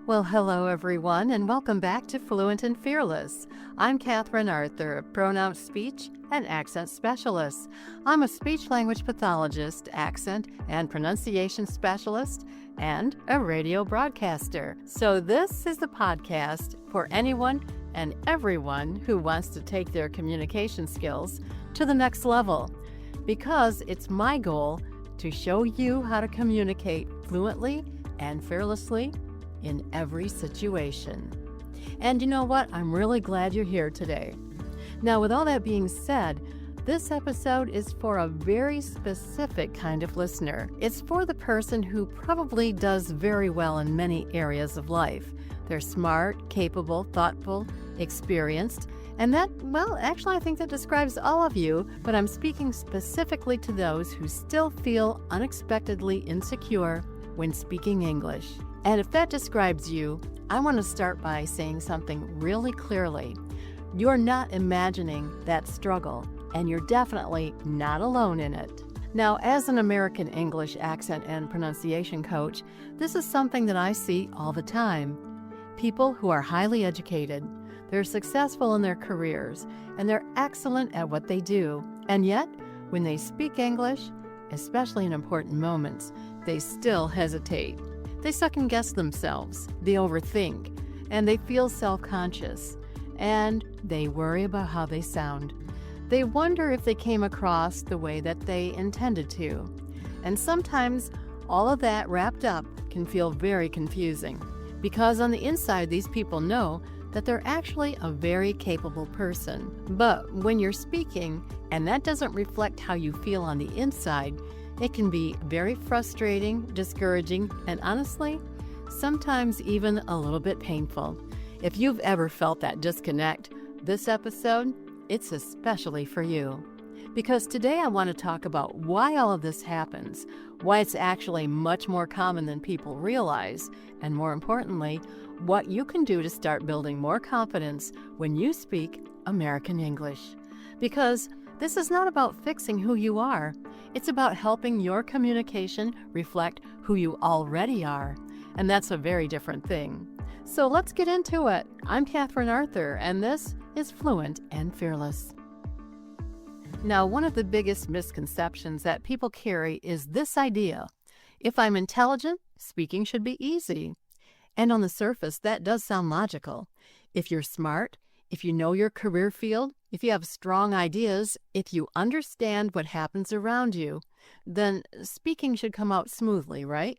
Well, hello everyone, and welcome back to Fluent and Fearless. I'm Katherine Arthur, a pronoun speech and accent specialist. I'm a speech-language pathologist, accent and pronunciation specialist, and a radio broadcaster. So this is the podcast for anyone and everyone who wants to take their communication skills to the next level, because it's my goal to show you how to communicate fluently and fearlessly in every situation. And you know what? I'm really glad you're here today. Now, with all that being said, this episode is for a very specific kind of listener. It's for the person who probably does very well in many areas of life. They're smart, capable, thoughtful, experienced, and that, well, actually I think that describes all of you, but I'm speaking specifically to those who still feel unexpectedly insecure when speaking English. And if that describes you, I want to start by saying something really clearly. You're not imagining that struggle, and you're definitely not alone in it. Now, as an American English accent and pronunciation coach, this is something that I see all the time. People who are highly educated, they're successful in their careers, and they're excellent at what they do. And yet, when they speak English, especially in important moments, they still hesitate. They second-guess themselves, they overthink, and they feel self-conscious, and they worry about how they sound. They wonder if they came across the way that they intended to. And sometimes all of that wrapped up can feel very confusing, because on the inside these people know that they're actually a very capable person. But when you're speaking, and that doesn't reflect how you feel on the inside, it can be very frustrating, discouraging, and honestly, sometimes even a little bit painful. If you've ever felt that disconnect, this episode, it's especially for you. Because today I want to talk about why all of this happens, why it's actually much more common than people realize, and more importantly, what you can do to start building more confidence when you speak American English. Because this is not about fixing who you are. It's about helping your communication reflect who you already are. And that's a very different thing. So let's get into it. I'm Katherine Arthur, and this is Fluent and Fearless. Now, one of the biggest misconceptions that people carry is this idea: if I'm intelligent, speaking should be easy. And on the surface, that does sound logical. If you're smart, if you know your career field, if you have strong ideas, if you understand what happens around you, then speaking should come out smoothly, right?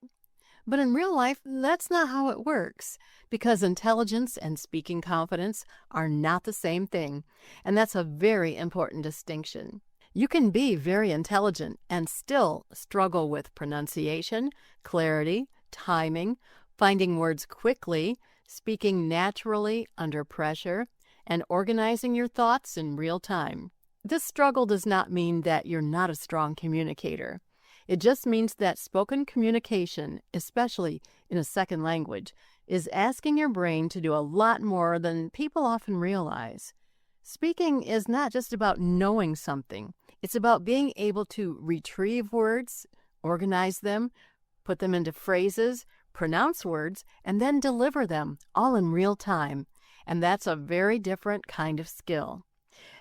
But in real life, that's not how it works, because intelligence and speaking confidence are not the same thing, and that's a very important distinction. You can be very intelligent and still struggle with pronunciation, clarity, timing, finding words quickly, speaking naturally under pressure, and organizing your thoughts in real time. This struggle does not mean that you're not a strong communicator. It just means that spoken communication, especially in a second language, is asking your brain to do a lot more than people often realize. Speaking is not just about knowing something. It's about being able to retrieve words, organize them, put them into phrases, pronounce words, and then deliver them all in real time. And that's a very different kind of skill.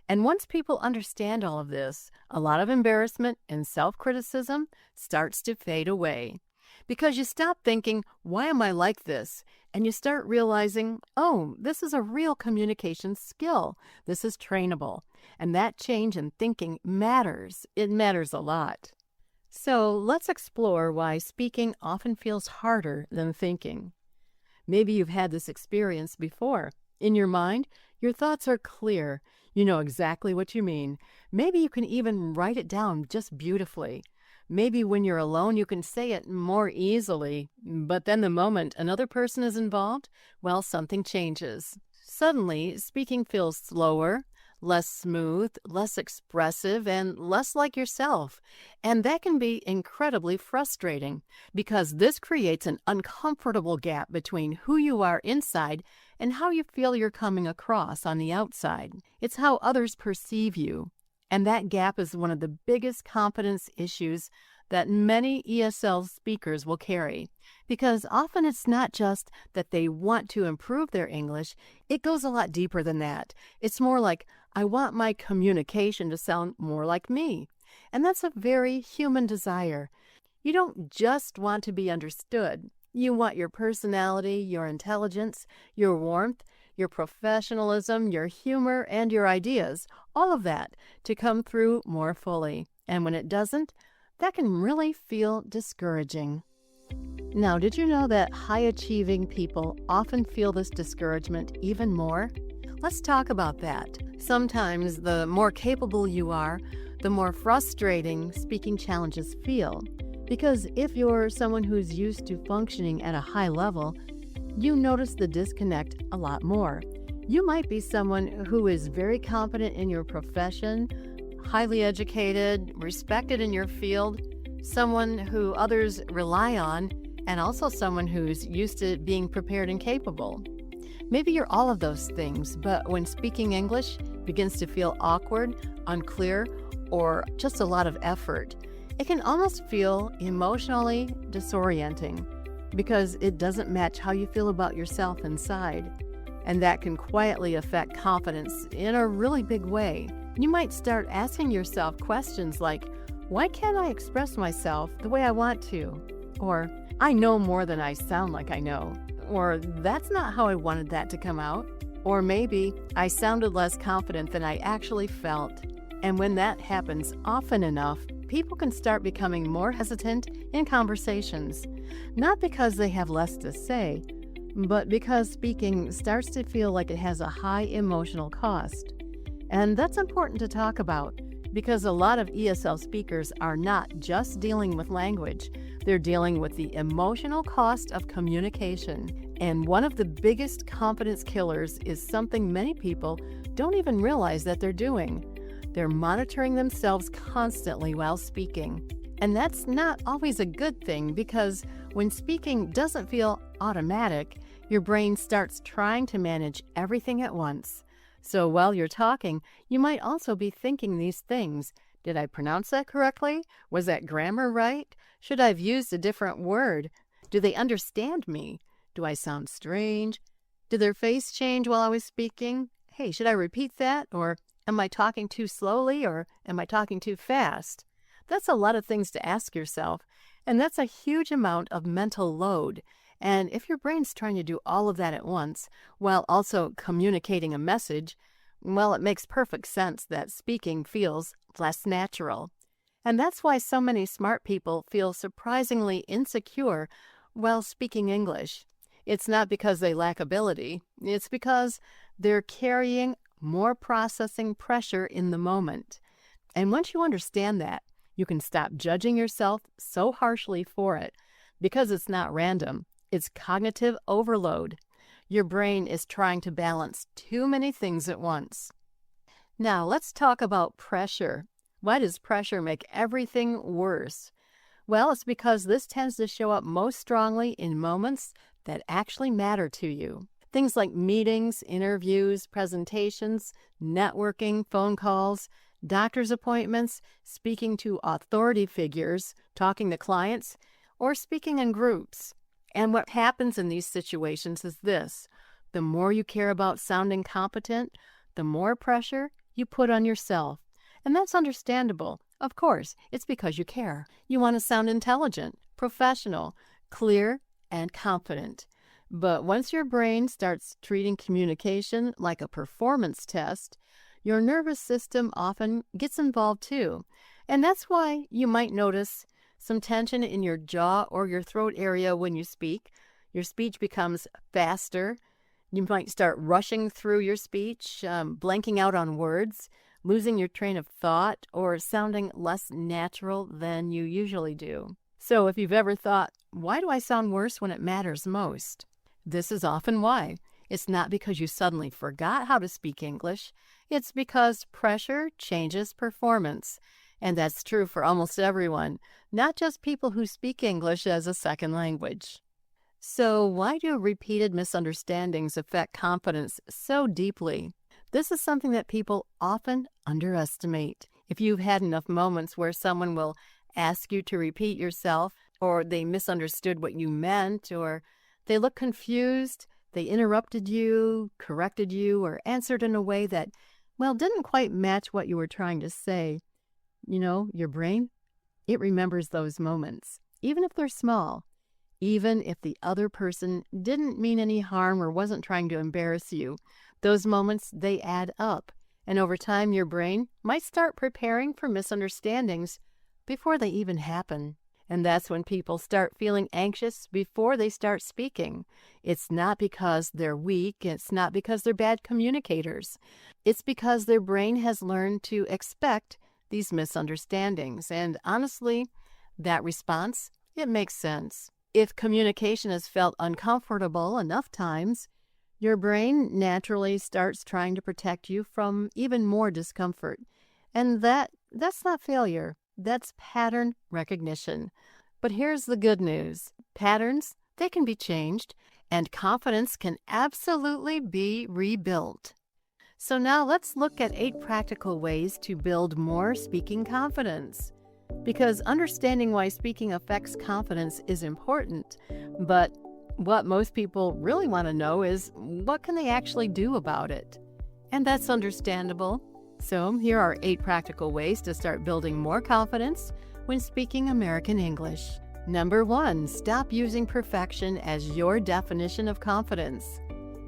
And once people understand all of this, a lot of embarrassment and self-criticism starts to fade away. Because you stop thinking, why am I like this? And you start realizing, oh, this is a real communication skill. This is trainable. And that change in thinking matters. It matters a lot. So let's explore why speaking often feels harder than thinking. Maybe you've had this experience before. In your mind, your thoughts are clear. You know exactly what you mean. Maybe you can even write it down just beautifully. Maybe when you're alone, you can say it more easily. But then the moment another person is involved, well, something changes. Suddenly, speaking feels slower, less smooth, less expressive, and less like yourself. And that can be incredibly frustrating, because this creates an uncomfortable gap between who you are inside and how you feel you're coming across on the outside. It's how others perceive you. And that gap is one of the biggest confidence issues that many ESL speakers will carry. Because often it's not just that they want to improve their English, it goes a lot deeper than that. It's more like, I want my communication to sound more like me. And that's a very human desire. You don't just want to be understood. You want your personality, your intelligence, your warmth, your professionalism, your humor, and your ideas, all of that, to come through more fully. And when it doesn't, that can really feel discouraging. Now, did you know that high-achieving people often feel this discouragement even more? Let's talk about that. Sometimes the more capable you are, the more frustrating speaking challenges feel. Because if you're someone who's used to functioning at a high level, you notice the disconnect a lot more. You might be someone who is very confident in your profession, highly educated, respected in your field, someone who others rely on, and also someone who's used to being prepared and capable. Maybe you're all of those things, but when speaking English begins to feel awkward, unclear, or just a lot of effort, it can almost feel emotionally disorienting because it doesn't match how you feel about yourself inside. And that can quietly affect confidence in a really big way. You might start asking yourself questions like, why can't I express myself the way I want to? Or, I know more than I sound like I know. Or, that's not how I wanted that to come out. Or maybe I sounded less confident than I actually felt. And when that happens often enough, people can start becoming more hesitant in conversations, not because they have less to say, but because speaking starts to feel like it has a high emotional cost. And that's important to talk about because a lot of ESL speakers are not just dealing with language, they're dealing with the emotional cost of communication. And one of the biggest confidence killers is something many people don't even realize that they're doing. They're monitoring themselves constantly while speaking. And that's not always a good thing because when speaking doesn't feel automatic, your brain starts trying to manage everything at once. So while you're talking, you might also be thinking these things. Did I pronounce that correctly? Was that grammar right? Should I have used a different word? Do they understand me? Do I sound strange? Did their face change while I was speaking? Hey, should I repeat that? Or am I talking too slowly or am I talking too fast? That's a lot of things to ask yourself, and that's a huge amount of mental load. And if your brain's trying to do all of that at once, while also communicating a message, well, it makes perfect sense that speaking feels less natural. And that's why so many smart people feel surprisingly insecure while speaking English. It's not because they lack ability, it's because they're carrying more processing pressure in the moment. And once you understand that, you can stop judging yourself so harshly for it because it's not random. It's cognitive overload. Your brain is trying to balance too many things at once. Now, let's talk about pressure. Why does pressure make everything worse? Well, it's because this tends to show up most strongly in moments that actually matter to you. Things like meetings, interviews, presentations, networking, phone calls, doctor's appointments, speaking to authority figures, talking to clients, or speaking in groups. And what happens in these situations is this: the more you care about sounding competent, the more pressure you put on yourself. And that's understandable. Of course, it's because you care. You want to sound intelligent, professional, clear, and confident. But once your brain starts treating communication like a performance test, your nervous system often gets involved too. And that's why you might notice some tension in your jaw or your throat area when you speak. Your speech becomes faster. You might start rushing through your speech, blanking out on words, losing your train of thought, or sounding less natural than you usually do. So if you've ever thought, why do I sound worse when it matters most? This is often why. It's not because you suddenly forgot how to speak English. It's because pressure changes performance. And that's true for almost everyone, not just people who speak English as a second language. So why do repeated misunderstandings affect confidence so deeply? This is something that people often underestimate. If you've had enough moments where someone will ask you to repeat yourself, or they misunderstood what you meant, or they look confused, they interrupted you, corrected you, or answered in a way that, well, didn't quite match what you were trying to say. Your brain, it remembers those moments, even if they're small, even if the other person didn't mean any harm or wasn't trying to embarrass you. Those moments, they add up. And over time, your brain might start preparing for misunderstandings before they even happen. And that's when people start feeling anxious before they start speaking. It's not because they're weak. It's not because they're bad communicators. It's because their brain has learned to expect these misunderstandings. And honestly, that response, it makes sense. If communication has felt uncomfortable enough times, your brain naturally starts trying to protect you from even more discomfort. And that's not failure. That's pattern recognition. But here's the good news. Patterns, they can be changed, and confidence can absolutely be rebuilt. So now let's look at 8 practical ways to build more speaking confidence. Because understanding why speaking affects confidence is important, but what most people really want to know is, what can they actually do about it? And that's understandable. So here are 8 practical ways to start building more confidence when speaking American English. Number 1, stop using perfection as your definition of confidence.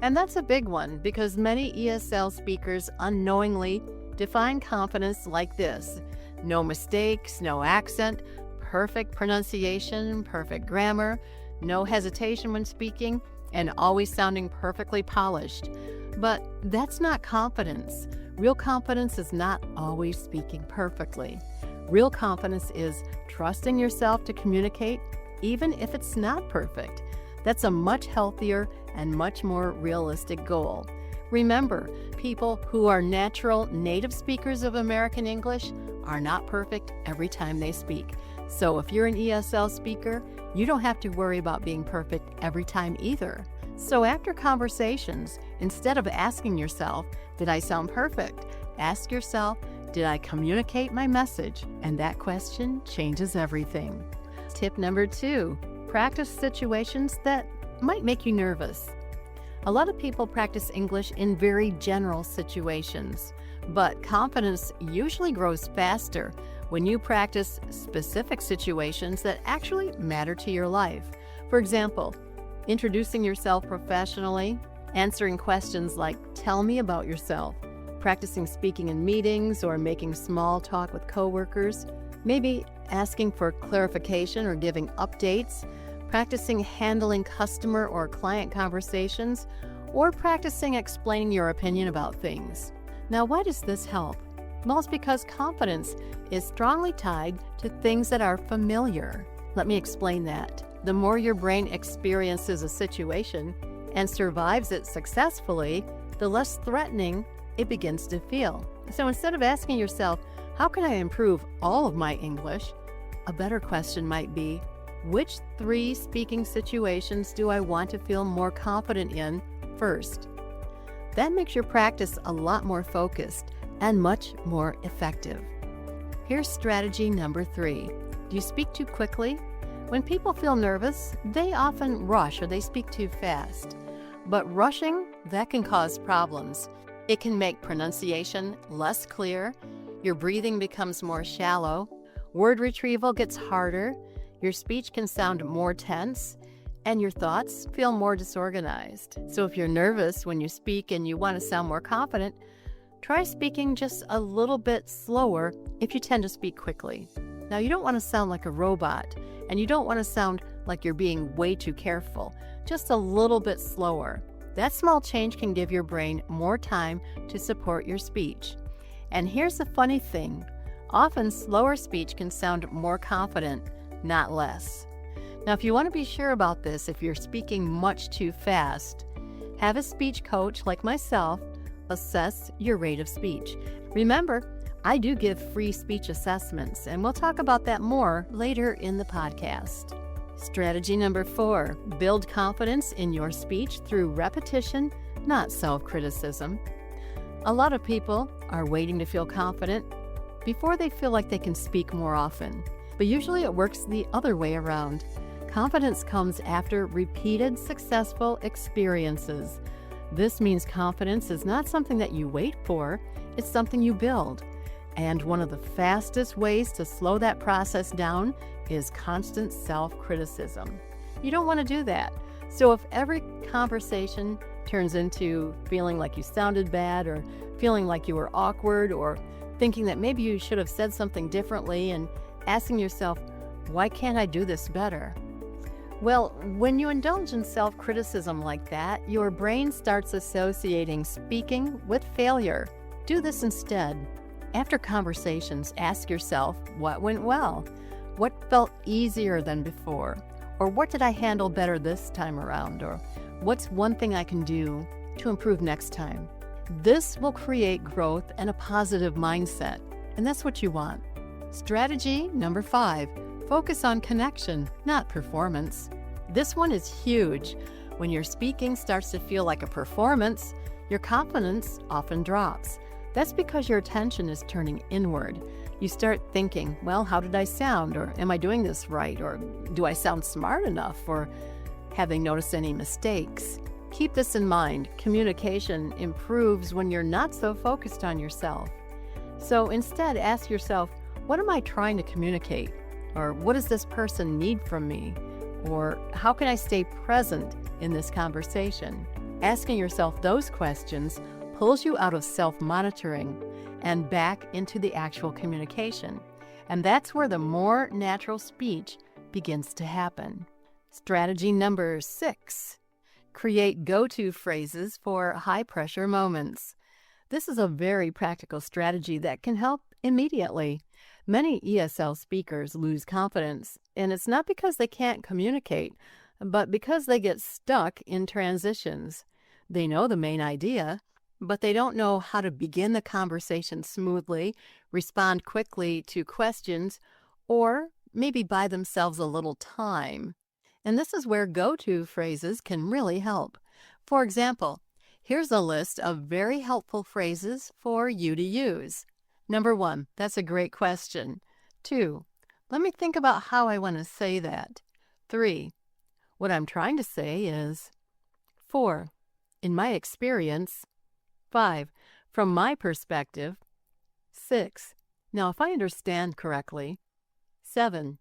And that's a big one because many ESL speakers unknowingly define confidence like this: no mistakes, no accent, perfect pronunciation, perfect grammar, no hesitation when speaking, and always sounding perfectly polished. But that's not confidence. Real confidence is not always speaking perfectly. Real confidence is trusting yourself to communicate, even if it's not perfect. That's a much healthier and much more realistic goal. Remember, people who are natural native speakers of American English are not perfect every time they speak. So if you're an ESL speaker, you don't have to worry about being perfect every time either. So after conversations, instead of asking yourself, did I sound perfect? Ask yourself, did I communicate my message? And that question changes everything. Tip number 2, practice situations that might make you nervous. A lot of people practice English in very general situations, but confidence usually grows faster when you practice specific situations that actually matter to your life. For example, introducing yourself professionally, answering questions like, tell me about yourself, practicing speaking in meetings or making small talk with coworkers, maybe asking for clarification or giving updates, practicing handling customer or client conversations, or practicing explaining your opinion about things. Now, why does this help? Well, it's because confidence is strongly tied to things that are familiar. Let me explain that. The more your brain experiences a situation and survives it successfully, the less threatening it begins to feel. So instead of asking yourself, how can I improve all of my English? A better question might be, which 3 speaking situations do I want to feel more confident in first? That makes your practice a lot more focused and much more effective. Here's strategy number 3. Do you speak too quickly? When people feel nervous, they often rush or they speak too fast. But rushing, that can cause problems. It can make pronunciation less clear, your breathing becomes more shallow, word retrieval gets harder, your speech can sound more tense, and your thoughts feel more disorganized. So if you're nervous when you speak and you want to sound more confident, try speaking just a little bit slower if you tend to speak quickly. Now, you don't want to sound like a robot, and you don't want to sound like you're being way too careful, just a little bit slower. That small change can give your brain more time to support your speech. And here's the funny thing. Often, slower speech can sound more confident, not less. Now, if you want to be sure about this, if you're speaking much too fast, have a speech coach like myself assess your rate of speech. Remember, I do give free speech assessments, and we'll talk about that more later in the podcast. Strategy number 4, build confidence in your speech through repetition, not self-criticism. A lot of people are waiting to feel confident before they feel like they can speak more often. but usually it works the other way around. Confidence comes after repeated successful experiences. This means confidence is not something that you wait for, it's something you build. And one of the fastest ways to slow that process down is constant self-criticism. You don't want to do that. So if every conversation turns into feeling like you sounded bad, or feeling like you were awkward, or thinking that maybe you should have said something differently, and asking yourself, why can't I do this better? Well, when you indulge in self-criticism like that, your brain starts associating speaking with failure. Do this instead. After conversations, ask yourself, what went well? What felt easier than before? Or what did I handle better this time around? Or what's one thing I can do to improve next time? This will create growth and a positive mindset, and that's what you want. Strategy number 5, focus on connection, not performance. This one is huge. When your speaking starts to feel like a performance, your confidence often drops. That's because your attention is turning inward. You start thinking, well, how did I sound? Or am I doing this right? Or do I sound smart enough? Or have they noticed any mistakes? Keep this in mind. Communication improves when you're not so focused on yourself. So instead, ask yourself, what am I trying to communicate? Or what does this person need from me? Or how can I stay present in this conversation? Asking yourself those questions pulls you out of self-monitoring and back into the actual communication. And that's where the more natural speech begins to happen. Strategy number 6, create go-to phrases for high-pressure moments. This is a very practical strategy that can help immediately. Many ESL speakers lose confidence, and it's not because they can't communicate, but because they get stuck in transitions. They know the main idea, but they don't know how to begin the conversation smoothly, respond quickly to questions, or maybe buy themselves a little time. And this is where go-to phrases can really help. For example, here's a list of very helpful phrases for you to use. Number 1, that's a great question. 2, let me think about how I want to say that. 3, what I'm trying to say is. 4, in my experience. 5, from my perspective. 6, now if I understand correctly. 7,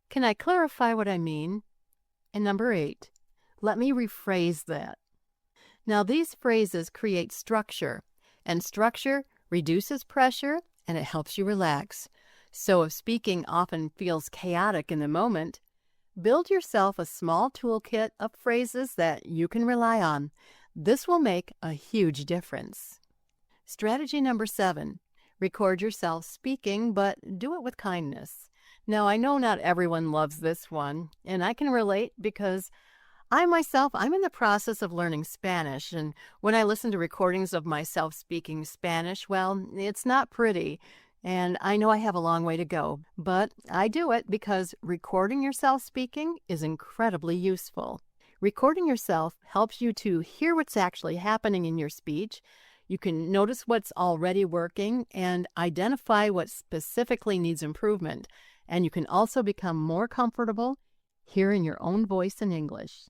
can I clarify what I mean? And number 8, let me rephrase that. Now these phrases create structure, and structure reduces pressure and it helps you relax. So if speaking often feels chaotic in the moment, build yourself a small toolkit of phrases that you can rely on. This will make a huge difference. Strategy number 7, record yourself speaking, but do it with kindness. Now, I know not everyone loves this one, and I can relate because I'm in the process of learning Spanish, and when I listen to recordings of myself speaking Spanish, well, it's not pretty, and I know I have a long way to go, but I do it because recording yourself speaking is incredibly useful. Recording yourself helps you to hear what's actually happening in your speech. You can notice what's already working and identify what specifically needs improvement. And you can also become more comfortable hearing your own voice in English.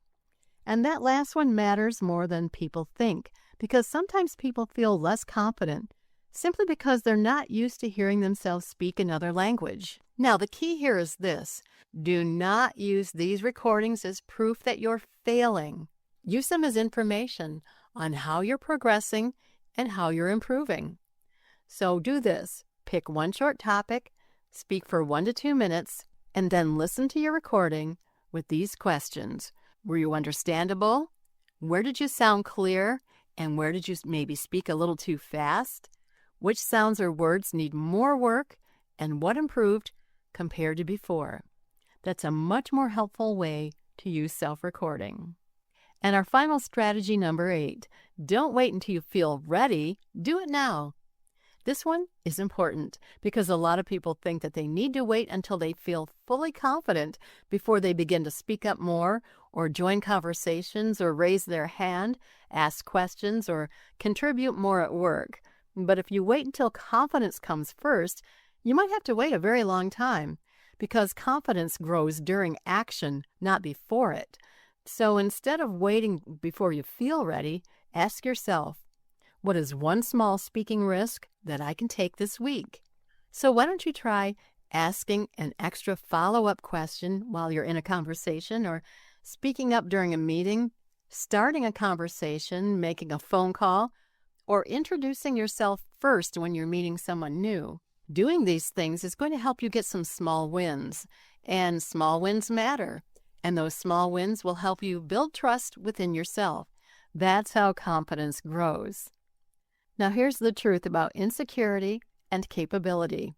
And that last one matters more than people think, because sometimes people feel less confident simply because they're not used to hearing themselves speak another language. Now, the key here is this. Do not use these recordings as proof that you're failing. Use them as information on how you're progressing and how you're improving. So do this. Pick one short topic, speak for 1 to 2 minutes, and then listen to your recording with these questions. Were you understandable? Where did you sound clear? And where did you maybe speak a little too fast? Which sounds or words need more work? And what improved compared to before? That's a much more helpful way to use self-recording. And our final strategy, number 8, don't wait until you feel ready. Do it now. This one is important because a lot of people think that they need to wait until they feel fully confident before they begin to speak up more or join conversations or raise their hand, ask questions, or contribute more at work. But if you wait until confidence comes first, you might have to wait a very long time because confidence grows during action, not before it. So instead of waiting before you feel ready, ask yourself, what is one small speaking risk that I can take this week? So why don't you try asking an extra follow-up question while you're in a conversation, or speaking up during a meeting, starting a conversation, making a phone call, or introducing yourself first when you're meeting someone new. Doing these things is going to help you get some small wins, and small wins matter. And those small wins will help you build trust within yourself. That's how confidence grows. Now here's the truth about insecurity and capability.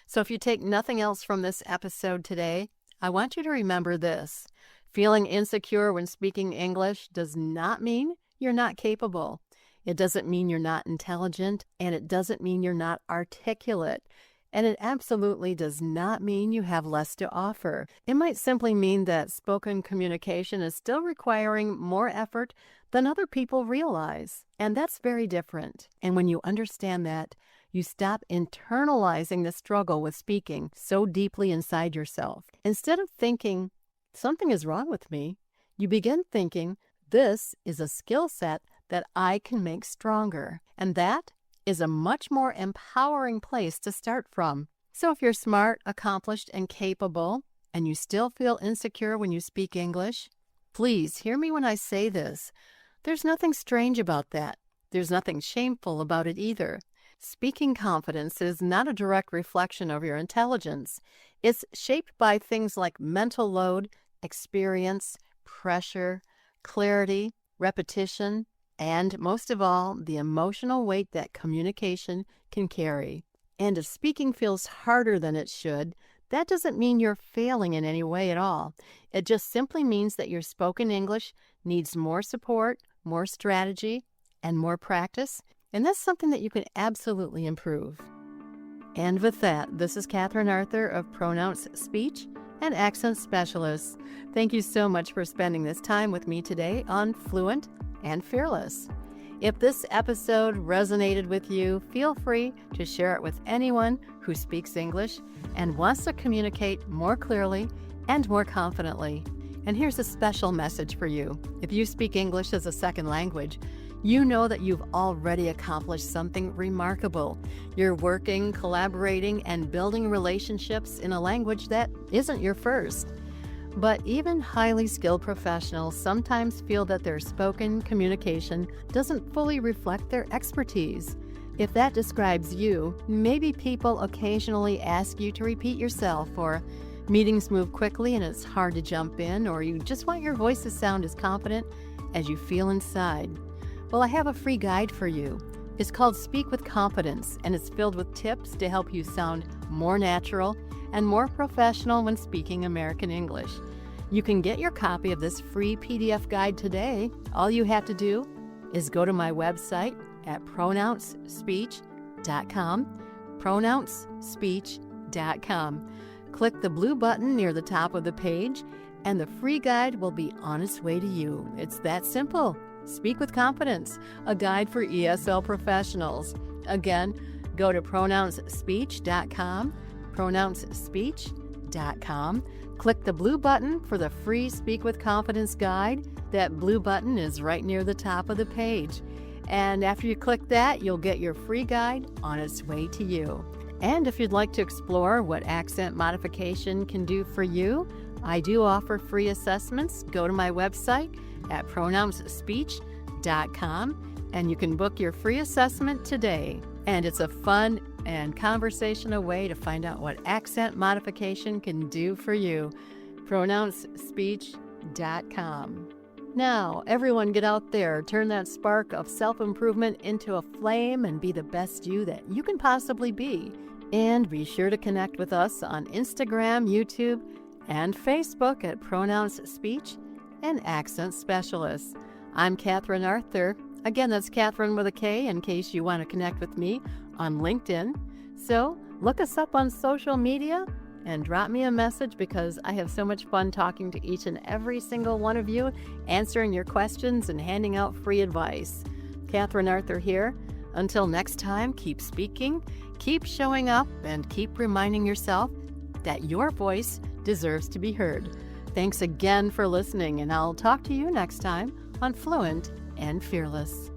So if you take nothing else from this episode today, I want you to remember this. Feeling insecure when speaking English does not mean you're not capable. It doesn't mean you're not intelligent, and it doesn't mean you're not articulate. And it absolutely does not mean you have less to offer. It might simply mean that spoken communication is still requiring more effort than other people realize. And that's very different. And when you understand that, you stop internalizing the struggle with speaking so deeply inside yourself. Instead of thinking, something is wrong with me, you begin thinking, this is a skill set that I can make stronger. And that is a much more empowering place to start from. So if you're smart, accomplished, and capable, and you still feel insecure when you speak English, please hear me when I say this. There's nothing strange about that. There's nothing shameful about it either. Speaking confidence is not a direct reflection of your intelligence. It's shaped by things like mental load, experience, pressure, clarity, repetition, and most of all, the emotional weight that communication can carry. And if speaking feels harder than it should, that doesn't mean you're failing in any way at all. It just simply means that your spoken English needs more support, more strategy, and more practice. And that's something that you can absolutely improve. And with that, this is Katherine Arthur of Pronounced Speech and Accent Specialists. Thank you so much for spending this time with me today on Fluent and Fearless. If this episode resonated with you, feel free to share it with anyone who speaks English and wants to communicate more clearly and more confidently. And here's a special message for you. If you speak English as a second language, you know that you've already accomplished something remarkable. You're working, collaborating, and building relationships in a language that isn't your first. But even highly skilled professionals sometimes feel that their spoken communication doesn't fully reflect their expertise. If that describes you, maybe people occasionally ask you to repeat yourself, or meetings move quickly and it's hard to jump in, or you just want your voice to sound as confident as you feel inside. Well, I have a free guide for you. It's called Speak with Confidence, and it's filled with tips to help you sound more natural and more professional when speaking American English. You can get your copy of this free PDF guide today. All you have to do is go to my website at pronouncespeech.com, pronouncespeech.com. Click the blue button near the top of the page, and the free guide will be on its way to you. It's that simple. Speak with Confidence, a guide for ESL professionals. Again, go to pronouncespeech.com, pronouncespeech.com. Click the blue button for the free Speak with Confidence guide. That blue button is right near the top of the page. And after you click that, you'll get your free guide on its way to you. And if you'd like to explore what accent modification can do for you, I do offer free assessments. Go to my website at pronouncespeech.com, and you can book your free assessment today. And it's a fun and conversational way to find out what accent modification can do for you. pronouncespeech.com. Now, everyone get out there, turn that spark of self-improvement into a flame and be the best you that you can possibly be. And be sure to connect with us on Instagram, YouTube, and Facebook at Pronounced Speech and Accent Specialists. I'm Katherine Arthur. Again, that's Katherine with a K in case you want to connect with me on LinkedIn. So look us up on social media and drop me a message, because I have so much fun talking to each and every single one of you, answering your questions and handing out free advice. Katherine Arthur here. Until next time, keep speaking, keep showing up, and keep reminding yourself that your voice deserves to be heard. Thanks again for listening, and I'll talk to you next time on Fluent and Fearless.